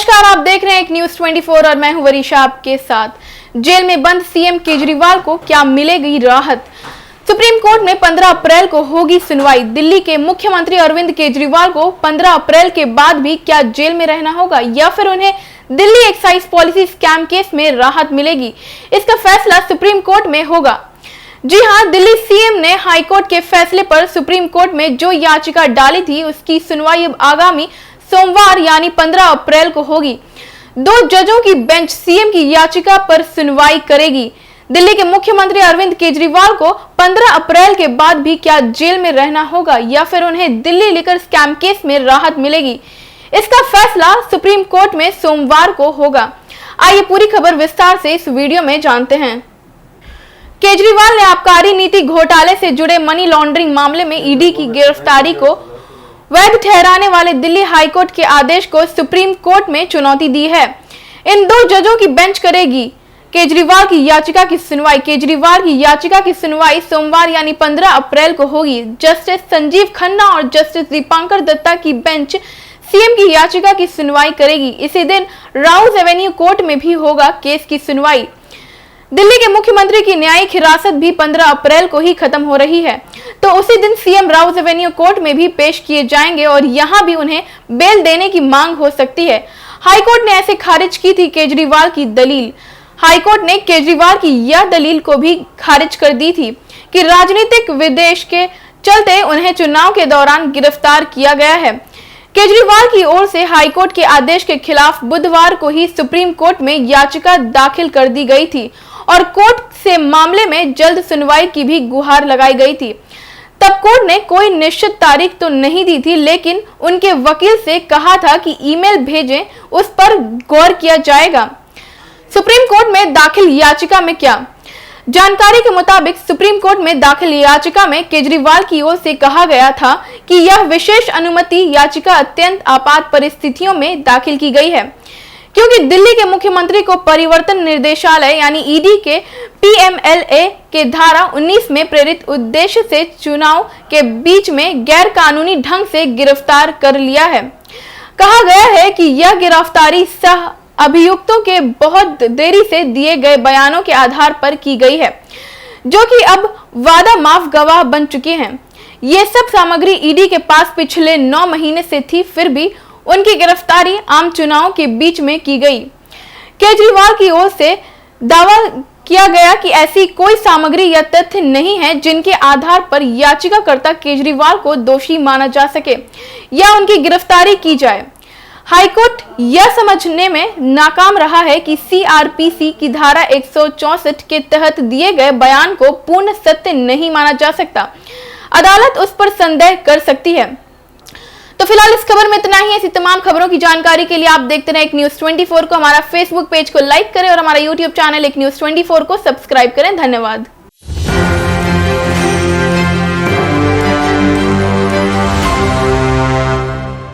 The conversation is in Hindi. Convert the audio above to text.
नमस्कार, आप देख रहे हैं एक न्यूज 24 और मैं हूं वरीशा आपके साथ। जेल में बंद सीएम केजरीवाल को क्या मिलेगी राहत? सुप्रीम कोर्ट में 15 अप्रैल को होगी सुनवाई। दिल्ली के मुख्यमंत्री अरविंद केजरीवाल को 15 अप्रैल के बाद भी क्या जेल में रहना होगा या फिर उन्हें Delhi excise policy scam case में राहत मिलेगी? इसका फैसला सुप्रीम कोर्ट में होगा। जी हां, दिल्ली सीएम ने हाईकोर्ट के फैसले पर सुप्रीम कोर्ट में जो याचिका डाली थी उसकी सुनवाई अब आगामी सोमवार यानी 15 अप्रैल को होगी। 2 जजों की बेंच सीएम की याचिका पर सुनवाई करेगी। दिल्ली के मुख्यमंत्री अरविंद केजरीवाल को 15 अप्रैल के बाद भी क्या जेल में रहना होगा या फिर उन्हें दिल्ली लिकर स्कैम केस में राहत मिलेगी? इसका फैसला सुप्रीम कोर्ट में सोमवार को होगा। आइए पूरी खबर विस्तार से इस वीडियो में जानते हैं। केजरीवाल ने आबकारी नीति घोटाले से जुड़े मनी लॉन्ड्रिंग मामले में ईडी की गिरफ्तारी को वैध ठहराने वाले दिल्ली हाईकोर्ट के आदेश को सुप्रीम कोर्ट में चुनौती दी है। इन 2 जजों की बेंच करेगी केजरीवाल की याचिका की सुनवाई। केजरीवाल की याचिका की सुनवाई सोमवार यानी 15 अप्रैल को होगी। जस्टिस संजीव खन्ना और जस्टिस दीपांकर दत्ता की बेंच सीएम की याचिका की सुनवाई करेगी। इसी दिन राउज एवेन्यू कोर्ट में भी होगा केस की सुनवाई। दिल्ली के मुख्यमंत्री की न्यायिक हिरासत भी 15 अप्रैल को ही खत्म हो रही है, तो उसी दिन सीएम राउज एवेन्यू कोर्ट में भी पेश किए जाएंगे और यहां भी उन्हें बेल देने की मांग हो सकती है। हाईकोर्ट ने ऐसे खारिज की थी केजरीवाल की दलील। हाईकोर्ट ने केजरीवाल की यह दलील को भी खारिज कर दी थी कि राजनीतिक विद्वेष के चलते उन्हें चुनाव के दौरान गिरफ्तार किया गया है। केजरीवाल की ओर से हाईकोर्ट के आदेश के खिलाफ बुधवार को ही सुप्रीम कोर्ट में याचिका दाखिल कर दी गई थी और कोर्ट से मामले में जल्द सुनवाई की भी गुहार लगाई गई थी। तब कोर्ट ने कोई निश्चित तारीख तो नहीं दी थी, लेकिन उनके वकील से कहा था कि ईमेल भेजें, उस पर गौर किया जाएगा। सुप्रीम कोर्ट में दाखिल याचिका में क्या? जानकारी के मुताबिक सुप्रीम कोर्ट में दाखिल याचिका में केजरीवाल की ओर से कहा गया था कि यह विशेष अनुमति याचिका अत्यंत आपात परिस्थितियों में दाखिल की गई है, क्योंकि दिल्ली के मुख्यमंत्री को परिवर्तन निर्देशालय यानी ईडी के पीएमएलए के धारा 19 में प्रेरित उद्देश्य से चुनाव के बीच में गैर कानूनी ढंग से गिरफ्तार कर लिया है। कहा गया है कि यह गिरफ्तारी सह अभियुक्तों के बहुत देरी से दिए गए बयानों के आधार पर की गई है, जो कि अब वादा माफ गवाह बन चुके हैं। ये सब सामग्री ईडी के पास पिछले 9 महीने से थी, फिर भी उनकी गिरफ्तारी आम चुनाव के बीच में की गई। केजरीवाल की ओर से दावा किया गया कि ऐसी कोई सामग्री या तथ्य नहीं है जिनके आधार पर याचिकाकर्ता केजरीवाल को दोषी माना जा सके या उनकी गिरफ्तारी की जाए। हाईकोर्ट यह समझने में नाकाम रहा है कि सीआरपीसी की धारा 164 के तहत दिए गए बयान को पूर्ण सत्य नहीं माना जा सकता। अदालत उस पर संदेह कर सकती है। तो फिलहाल इस खबर में इतना ही। ऐसी तमाम खबरों की जानकारी के लिए आप देखते रहें एक न्यूज 24 को। हमारा फेसबुक पेज को लाइक करें और हमारा यूट्यूब चैनल एक न्यूज 24 को सब्सक्राइब करें। धन्यवाद।